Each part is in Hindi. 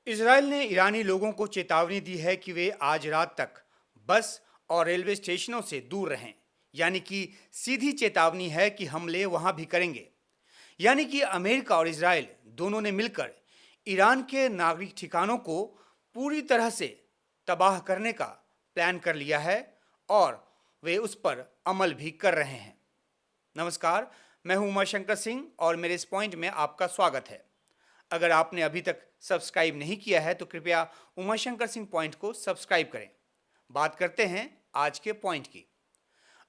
इजराइल ने ईरानी लोगों को चेतावनी दी है कि वे आज रात तक बस और रेलवे स्टेशनों से दूर रहें। यानी कि सीधी चेतावनी है कि हमले वहां भी करेंगे। यानी कि अमेरिका और इजराइल दोनों ने मिलकर ईरान के नागरिक ठिकानों को पूरी तरह से तबाह करने का प्लान कर लिया है और वे उस पर अमल भी कर रहे हैं। नमस्कार, मैं हूं उमाशंकर सिंह और मेरे इस पॉइंट में आपका स्वागत है। अगर आपने अभी तक सब्सक्राइब नहीं किया है तो कृपया उमाशंकर सिंह पॉइंट को सब्सक्राइब करें। बात करते हैं आज के पॉइंट की।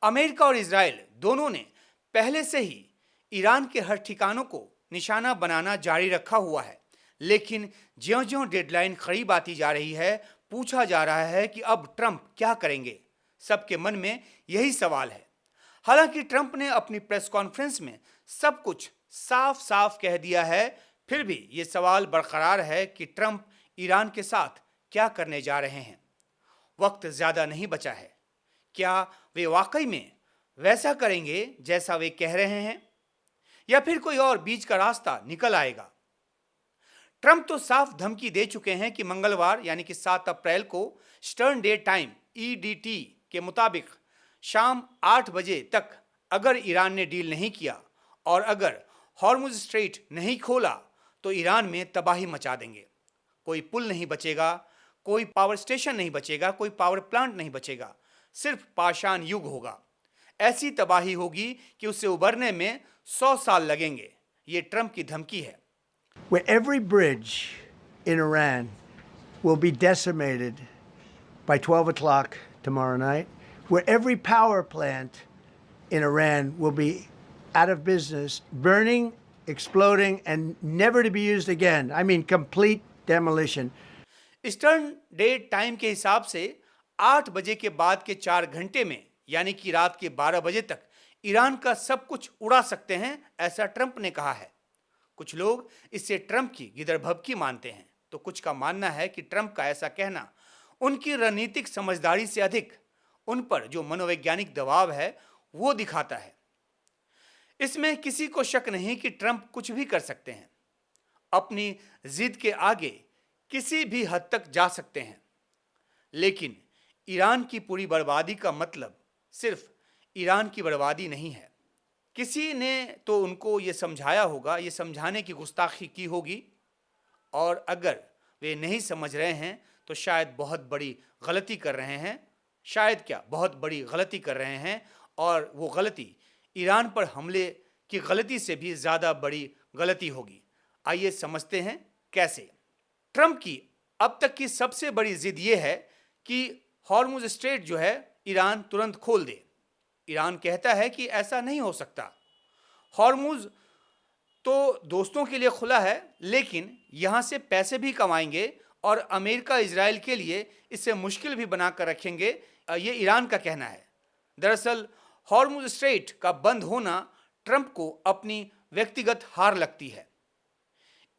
अमेरिका और इजराइल दोनों ने पहले से ही ईरान के हर ठिकानों को निशाना बनाना जारी रखा हुआ है, लेकिन ज्यों-ज्यों डेडलाइन करीब आती जा रही है, पूछा जा रहा है कि अब ट्रंप क्या करेंगे। सबके मन में यही सवाल है। हालांकि ट्रंप ने अपनी प्रेस कॉन्फ्रेंस में सब कुछ साफ साफ कह दिया है, फिर भी ये सवाल बरकरार है कि ट्रंप ईरान के साथ क्या करने जा रहे हैं। वक्त ज्यादा नहीं बचा है। क्या वे वाकई में वैसा करेंगे जैसा वे कह रहे हैं, या फिर कोई और बीच का रास्ता निकल आएगा? ट्रंप तो साफ धमकी दे चुके हैं कि मंगलवार यानी कि 7 अप्रैल को ईस्टर्न डे टाइम ईडीटी के मुताबिक शाम 8 बजे तक अगर ईरान ने डील नहीं किया और अगर हॉर्मुज स्ट्रेट नहीं खोला तो ईरान में तबाही मचा देंगे। कोई पुल नहीं बचेगा, कोई पावर स्टेशन नहीं बचेगा, कोई पावर प्लांट नहीं बचेगा, सिर्फ पाषाण युग होगा। ऐसी तबाही होगी कि उससे उबरने में 100 साल लगेंगे। ये ट्रंप की धमकी है। Where every bridge in Iran will be decimated by 12 o'clock tomorrow night, where every power plant in Iran will be out of business, burning, exploding, and never to be used again. I mean, complete demolition. Eastern day time के हिसाब से 8 बजे के बाद के 4 घंटे में यानी कि रात के 12 बजे तक ईरान का सब कुछ उड़ा सकते हैं, ऐसा ट्रंप ने कहा है। कुछ लोग इससे ट्रंप की गिदड़भबकी मानते हैं, तो कुछ का मानना है कि ट्रंप का ऐसा कहना उनकी रणनीतिक समझदारी से अधिक उन पर जो मनोवैज्ञानिक दबाव है वो दिखाता है। इसमें किसी को शक नहीं कि ट्रंप कुछ भी कर सकते हैं, अपनी जिद के आगे किसी भी हद तक जा सकते हैं। लेकिन ईरान की पूरी बर्बादी का मतलब सिर्फ ईरान की बर्बादी नहीं है। किसी ने तो उनको ये समझाया होगा, ये समझाने की गुस्ताखी की होगी, और अगर वे नहीं समझ रहे हैं तो शायद बहुत बड़ी गलती कर रहे हैं। शायद क्या, बहुत बड़ी गलती कर रहे हैं, और वो गलती ईरान पर हमले की गलती से भी ज़्यादा बड़ी गलती होगी। आइए समझते हैं कैसे। ट्रंप की अब तक की सबसे बड़ी जिद ये है कि हॉर्मुज स्ट्रेट जो है ईरान तुरंत खोल दे। ईरान कहता है कि ऐसा नहीं हो सकता। हॉर्मुज तो दोस्तों के लिए खुला है, लेकिन यहाँ से पैसे भी कमाएंगे और अमेरिका इजराइल के लिए इसे मुश्किल भी बनाकर रखेंगे, ये ईरान का कहना है। दरअसल हॉर्मुज स्ट्रेट का बंद होना ट्रंप को अपनी व्यक्तिगत हार लगती है।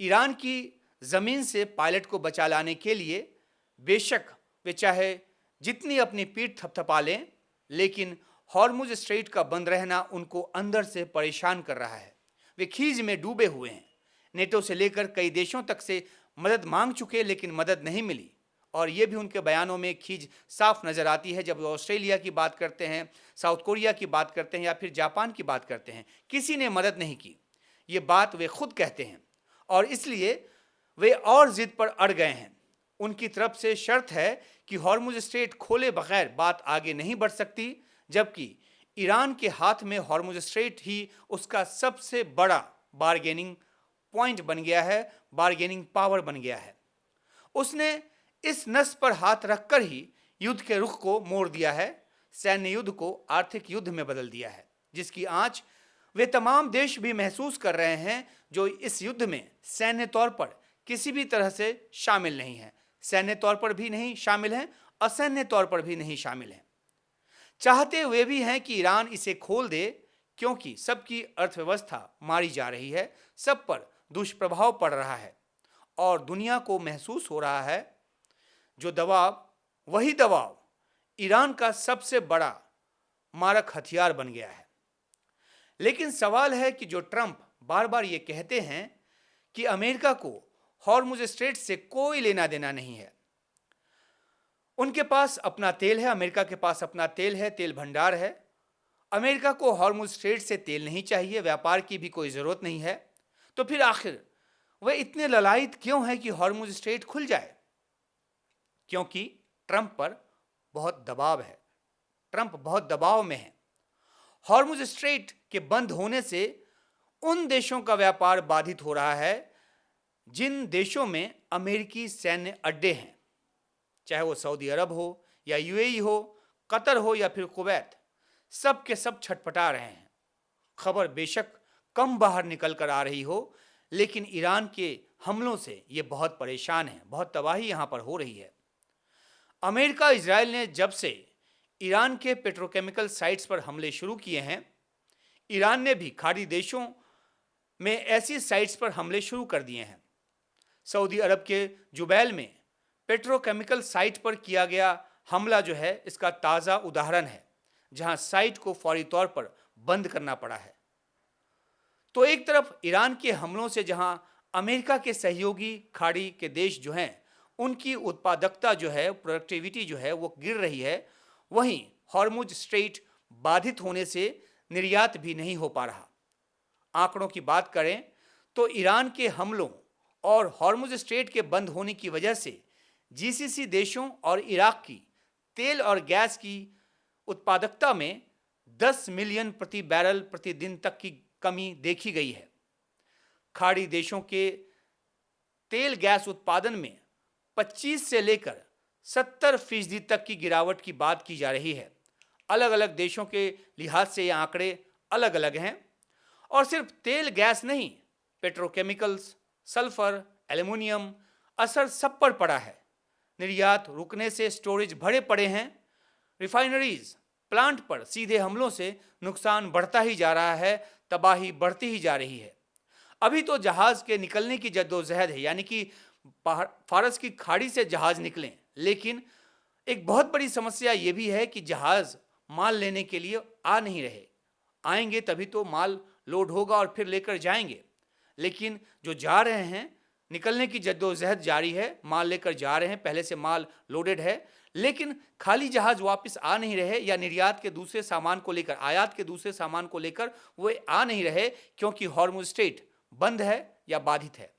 ईरान की जमीन से पायलट को बचा लाने के लिए बेशक वे चाहे जितनी अपनी पीठ थपथपा लें, लेकिन हॉर्मुज स्ट्रेट का बंद रहना उनको अंदर से परेशान कर रहा है। वे खीज में डूबे हुए हैं। नेटो से लेकर कई देशों तक से मदद मांग चुके, लेकिन मदद नहीं मिली। और ये भी उनके बयानों में खीज साफ नजर आती है। जब वे ऑस्ट्रेलिया की बात करते हैं, साउथ कोरिया की बात करते हैं या फिर जापान की बात करते हैं, किसी ने मदद नहीं की। ये बात वे खुद कहते हैं, और इसलिए वे और जिद पर अड़ गए हैं। उनकी तरफ से शर्त है कि हॉर्मुज स्ट्रेट खोले बगैर बात आगे नहीं बढ़ सकती, जबकि ईरान के हाथ में हॉर्मुज स्ट्रेट ही उसका सबसे बड़ा बार्गेनिंग पॉइंट बन गया है, बार्गेनिंग पावर बन गया है। उसने इस नस पर हाथ रखकर ही युद्ध के रुख को मोड़ दिया है, सैन्य युद्ध को आर्थिक युद्ध में बदल दिया है, जिसकी आंच वे तमाम देश भी महसूस कर रहे हैं जो इस युद्ध में सैन्य तौर पर किसी भी तरह से शामिल नहीं है। सैन्य तौर पर भी नहीं शामिल हैं, असैन्य तौर पर भी नहीं शामिल हैं। चाहते वे भी हैं कि ईरान इसे खोल दे, क्योंकि सबकी अर्थव्यवस्था मारी जा रही है, सब पर दुष्प्रभाव पड़ रहा है, और दुनिया को महसूस हो रहा है जो दबाव, वही दबाव ईरान का सबसे बड़ा मारक हथियार बन गया है। लेकिन सवाल है कि जो ट्रंप बार बार ये कहते हैं कि अमेरिका को हॉर्मुज स्ट्रेट से कोई लेना देना नहीं है। उनके पास अपना तेल है, अमेरिका के पास अपना तेल है, तेल भंडार है। अमेरिका को हॉर्मुज स्ट्रेट से तेल नहीं चाहिए, व्यापार की भी कोई ज़रूरत नहीं है। तो फिर आखिर वह इतने ललायत क्यों है कि हॉर्मुज स्ट्रेट खुल जाए? क्योंकि ट्रंप पर बहुत दबाव है, ट्रंप बहुत दबाव में है। हॉर्मुज स्ट्रेट के बंद होने से उन देशों का व्यापार बाधित हो रहा है जिन देशों में अमेरिकी सैन्य अड्डे हैं, चाहे वो सऊदी अरब हो या यूएई हो, कतर हो या फिर कुवैत, सब के सब छटपटा रहे हैं। खबर बेशक कम बाहर निकल कर आ रही हो, लेकिन ईरान के हमलों से ये बहुत परेशान है, बहुत तबाही यहाँ पर हो रही है। अमेरिका इजराइल ने जब से ईरान के पेट्रोकेमिकल साइट्स पर हमले शुरू किए हैं, ईरान ने भी खाड़ी देशों में ऐसी साइट्स पर हमले शुरू कर दिए हैं। सऊदी अरब के जुबैल में पेट्रोकेमिकल साइट पर किया गया हमला जो है, इसका ताज़ा उदाहरण है, जहां साइट को फौरी तौर पर बंद करना पड़ा है। तो एक तरफ ईरान के हमलों से जहां अमेरिका के सहयोगी खाड़ी के देश जो हैं, उनकी उत्पादकता जो है, प्रोडक्टिविटी जो है, वो गिर रही है, वहीं हॉर्मुज स्ट्रेट बाधित होने से निर्यात भी नहीं हो पा रहा। आंकड़ों की बात करें तो ईरान के हमलों और हॉर्मुज स्ट्रेट के बंद होने की वजह से जीसीसी देशों और इराक की तेल और गैस की उत्पादकता में 10 मिलियन प्रति बैरल प्रतिदिन तक की कमी देखी गई है। खाड़ी देशों के तेल गैस उत्पादन में 25 से लेकर 70% तक की गिरावट की बात की जा रही है। अलग अलग देशों के लिहाज से ये आंकड़े अलग अलग हैं। और सिर्फ तेल गैस नहीं, पेट्रोकेमिकल्स, सल्फर, एल्युमिनियम, असर सब पर पड़ा है। निर्यात रुकने से स्टोरेज भरे पड़े हैं। रिफाइनरीज, प्लांट पर सीधे हमलों से नुकसान बढ़ता ही जा रहा है, तबाही बढ़ती ही जा रही है। अभी तो जहाज के निकलने की जद्दोजहद है, यानी कि फारस की खाड़ी से जहाज निकलें, लेकिन एक बहुत बड़ी समस्या ये भी है कि जहाज माल लेने के लिए आ नहीं रहे। आएंगे तभी तो माल लोड होगा और फिर लेकर जाएंगे, लेकिन जो जा रहे हैं, निकलने की जद्दोजहद जारी है, माल लेकर जा रहे हैं, पहले से माल लोडेड है, लेकिन खाली जहाज वापस आ नहीं रहे, या निर्यात के दूसरे सामान को लेकर, आयात के दूसरे सामान को लेकर वो आ नहीं रहे, क्योंकि हॉर्मुज स्ट्रेट बंद है या बाधित है।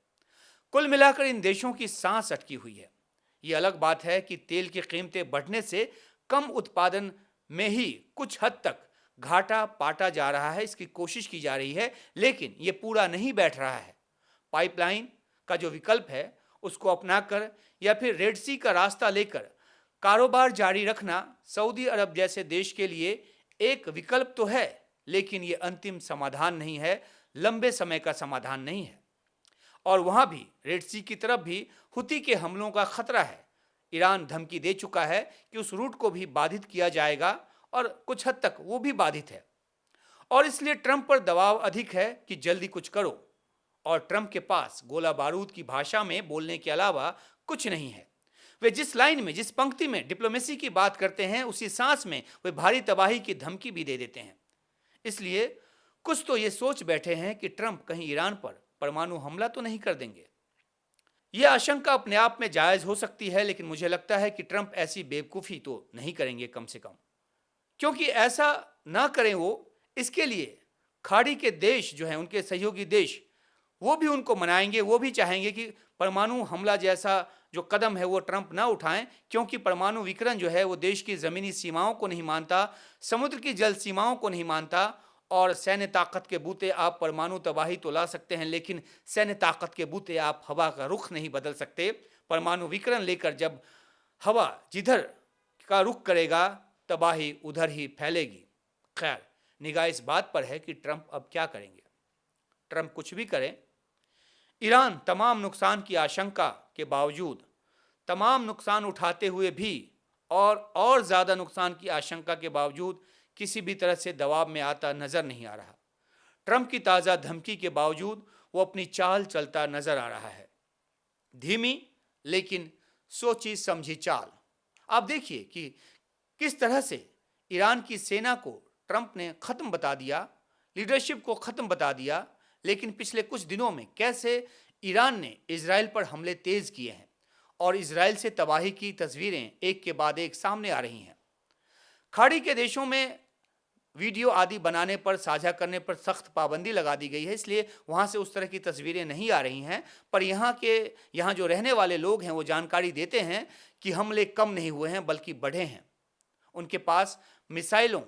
कुल मिलाकर इन देशों की सांस अटकी हुई है। ये अलग बात है कि तेल की कीमतें बढ़ने से कम उत्पादन में ही कुछ हद तक घाटा पाटा जा रहा है, इसकी कोशिश की जा रही है, लेकिन ये पूरा नहीं बैठ रहा है। पाइपलाइन का जो विकल्प है उसको अपनाकर या फिर रेड सी का रास्ता लेकर कारोबार जारी रखना सऊदी अरब जैसे देश के लिए एक विकल्प तो है, लेकिन ये अंतिम समाधान नहीं है, लंबे समय का समाधान नहीं है। और वहाँ भी रेड सी की तरफ भी हुती के हमलों का खतरा है। ईरान धमकी दे चुका है कि उस रूट को भी बाधित किया जाएगा, और कुछ हद तक वो भी बाधित है। और इसलिए ट्रंप पर दबाव अधिक है कि जल्दी कुछ करो, और ट्रंप के पास गोला बारूद की भाषा में बोलने के अलावा कुछ नहीं है। वे जिस लाइन में, जिस पंक्ति में डिप्लोमेसी की बात करते हैं, उसी सांस में वे भारी तबाही की धमकी भी दे देते हैं। इसलिए कुछ तो ये सोच बैठे हैं कि ट्रंप कहीं ईरान पर परमाणु हमला तो नहीं कर देंगे। यह आशंका अपने आप में जायज हो सकती है, लेकिन मुझे लगता है कि ट्रंप ऐसी बेवकूफ़ी तो नहीं करेंगे, कम से कम, क्योंकि ऐसा ना करें वो, इसके लिए खाड़ी के देश जो हैं, उनके सहयोगी देश, वो भी उनको मनाएंगे। वो भी चाहेंगे कि परमाणु हमला जैसा जो कदम है वो ट्रंप ना उठाएं, क्योंकि परमाणु विकिरण जो है वो देश की ज़मीनी सीमाओं को नहीं मानता, समुद्र की जल सीमाओं को नहीं मानता। और सैन्य ताकत के बूते आप परमाणु तबाही तो ला सकते हैं, लेकिन सैन्य ताकत के बूते आप हवा का रुख नहीं बदल सकते। परमाणु विकिरण लेकर जब हवा जिधर का रुख करेगा, तबाही उधर ही फैलेगी। खैर, निगाह इस बात पर है कि ट्रंप अब क्या करेंगे। ट्रंप कुछ भी करें, ईरान तमाम नुकसान की आशंका के बावजूद, तमाम नुकसान उठाते हुए भी और ज़्यादा नुकसान की आशंका के बावजूद किसी भी तरह से दबाव में आता नज़र नहीं आ रहा। ट्रंप की ताज़ा धमकी के बावजूद वो अपनी चाल चलता नज़र आ रहा है, धीमी लेकिन सोची समझी चाल। आप देखिए कि किस तरह से ईरान की सेना को ट्रंप ने ख़त्म बता दिया, लीडरशिप को ख़त्म बता दिया, लेकिन पिछले कुछ दिनों में कैसे ईरान ने इजराइल पर हमले तेज किए हैं और इजराइल से तबाही की तस्वीरें एक के बाद एक सामने आ रही हैं। खाड़ी के देशों में वीडियो आदि बनाने पर, साझा करने पर सख्त पाबंदी लगा दी गई है, इसलिए वहाँ से उस तरह की तस्वीरें नहीं आ रही हैं। पर यहाँ जो रहने वाले लोग हैं वो जानकारी देते हैं कि हमले कम नहीं हुए हैं बल्कि बढ़े हैं। उनके पास मिसाइलों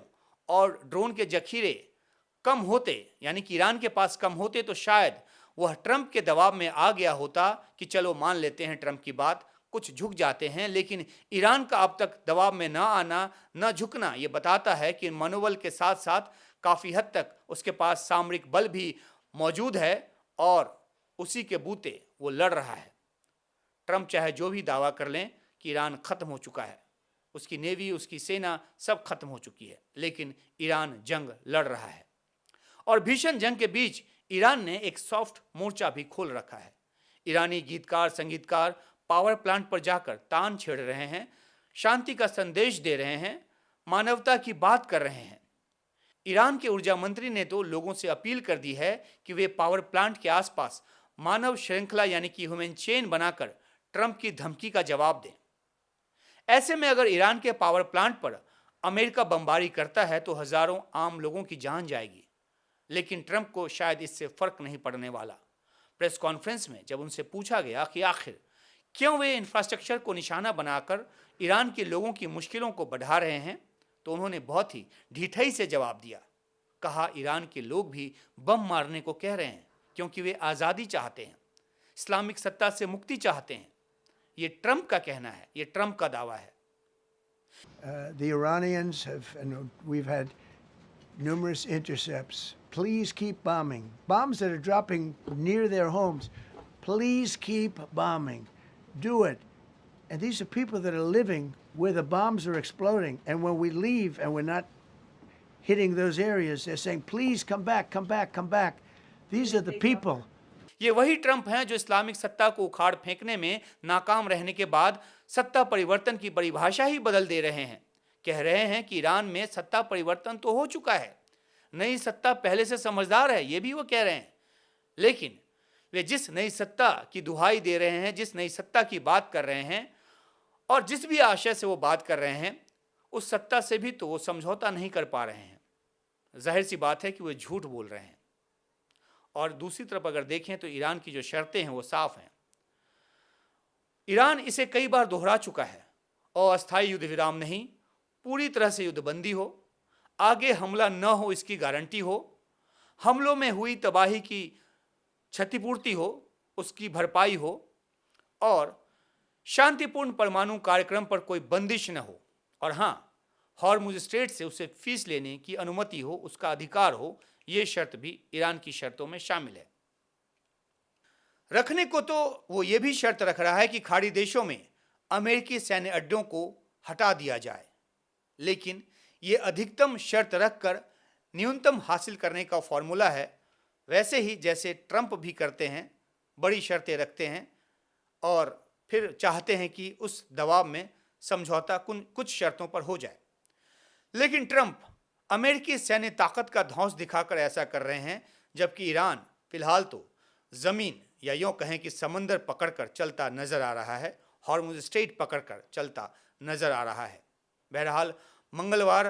और ड्रोन के जखीरे कम होते, यानी कि ईरान के पास कम होते, तो शायद वह ट्रंप के दबाव में आ गया होता कि चलो मान लेते हैं ट्रंप की बात, कुछ झुक जाते हैं। लेकिन ईरान का अब तक दबाव में ना आना, न झुकना, ये बताता है कि मनोबल के साथ साथ काफ़ी हद तक उसके पास सामरिक बल भी मौजूद है और उसी के बूते वो लड़ रहा है। ट्रंप चाहे जो भी दावा कर लें कि ईरान ख़त्म हो चुका है, उसकी नेवी, उसकी सेना सब खत्म हो चुकी है, लेकिन ईरान जंग लड़ रहा है। और भीषण जंग के बीच ईरान ने एक सॉफ्ट मोर्चा भी खोल रखा है। ईरानी गीतकार, संगीतकार पावर प्लांट पर जाकर तान छेड़ रहे हैं, शांति का संदेश दे रहे हैं, मानवता की बात कर रहे हैं। ईरान के ऊर्जा मंत्री ने तो लोगों से अपील कर दी है कि वे पावर प्लांट के आसपास मानव श्रृंखला यानी कि ह्यूमन चेन बनाकर ट्रंप की धमकी का जवाब दें। ऐसे में अगर ईरान के पावर प्लांट पर अमेरिका बमबारी करता है तो हजारों आम लोगों की जान जाएगी, लेकिन ट्रंप को शायद इससे फर्क नहीं पड़ने वाला। प्रेस कॉन्फ्रेंस में जब उनसे पूछा गया कि आखिर क्यों वे इंफ्रास्ट्रक्चर को निशाना बनाकर ईरान के लोगों की मुश्किलों को बढ़ा रहे हैं, तो उन्होंने बहुत ही ढिठाई से जवाब दिया। कहा, ईरान के लोग भी बम मारने को कह रहे हैं क्योंकि वे आज़ादी चाहते हैं, इस्लामिक सत्ता से मुक्ति चाहते हैं। ये ट्रंप का कहना है, ये ट्रंप का दावा है। The Iranians have, and we've had numerous intercepts. Please keep bombing. Bombs that are dropping near their homes. Please keep bombing. Do it. And these are people that are living where the bombs are exploding. And when we leave and we're not hitting those areas, they're saying, please come back, come back, come back. These are the people. ये वही ट्रंप हैं जो इस्लामिक सत्ता को उखाड़ फेंकने में नाकाम रहने के बाद सत्ता परिवर्तन की परिभाषा ही बदल दे रहे हैं। कह रहे हैं कि ईरान में सत्ता परिवर्तन तो हो चुका है, नई सत्ता पहले से समझदार है, ये भी वो कह रहे हैं। लेकिन वे जिस नई सत्ता की दुहाई दे रहे हैं, जिस नई सत्ता की बात कर रहे हैं और जिस भी आशय से वो बात कर रहे हैं, उस सत्ता से भी तो वो समझौता नहीं कर पा रहे हैं। जाहिर सी बात है कि वो झूठ बोल रहे हैं। और दूसरी तरफ अगर देखें तो ईरान की जो शर्तें हैं वो साफ हैं। ईरान इसे कई बार दोहरा चुका है, अस्थायी युद्ध विराम नहीं, पूरी तरह से युद्धबंदी हो, आगे हमला न हो इसकी गारंटी हो, हमलों में हुई तबाही की क्षतिपूर्ति हो, उसकी भरपाई हो, और शांतिपूर्ण परमाणु कार्यक्रम पर कोई बंदिश न हो, और हाँ, हॉर्मुज स्ट्रेट से उसे फीस लेने की अनुमति हो, उसका अधिकार हो। ये शर्त भी ईरान की शर्तों में शामिल है। रखने को तो वो ये भी शर्त रख रहा है कि खाड़ी देशों में अमेरिकी सैन्य अड्डों को हटा दिया जाए, लेकिन ये अधिकतम शर्त रखकर न्यूनतम हासिल करने का फॉर्मूला है। वैसे ही जैसे ट्रंप भी करते हैं, बड़ी शर्तें रखते हैं और फिर चाहते हैं कि उस दबाव में समझौता कुछ शर्तों पर हो जाए। लेकिन ट्रंप अमेरिकी सैन्य ताकत का धौंस दिखाकर ऐसा कर रहे हैं, जबकि ईरान फिलहाल तो ज़मीन या यूँ कहें कि समंदर पकड़कर चलता नज़र आ रहा है, हॉर्मुज स्ट्रेट पकड़कर चलता नज़र आ रहा है। बहरहाल मंगलवार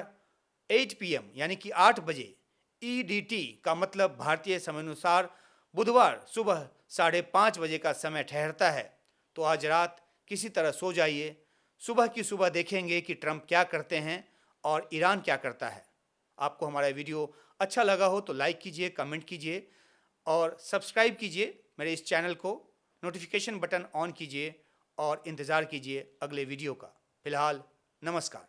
8 PM यानी कि 8 बजे EDT का मतलब भारतीय समयानुसार बुधवार सुबह 5:30 बजे का समय ठहरता है। तो आज रात किसी तरह सो जाइए, सुबह की सुबह देखेंगे कि ट्रंप क्या करते हैं और ईरान क्या करता है। आपको हमारा वीडियो अच्छा लगा हो तो लाइक कीजिए, कमेंट कीजिए और सब्सक्राइब कीजिए मेरे इस चैनल को, नोटिफिकेशन बटन ऑन कीजिए और इंतज़ार कीजिए अगले वीडियो का। फिलहाल नमस्कार।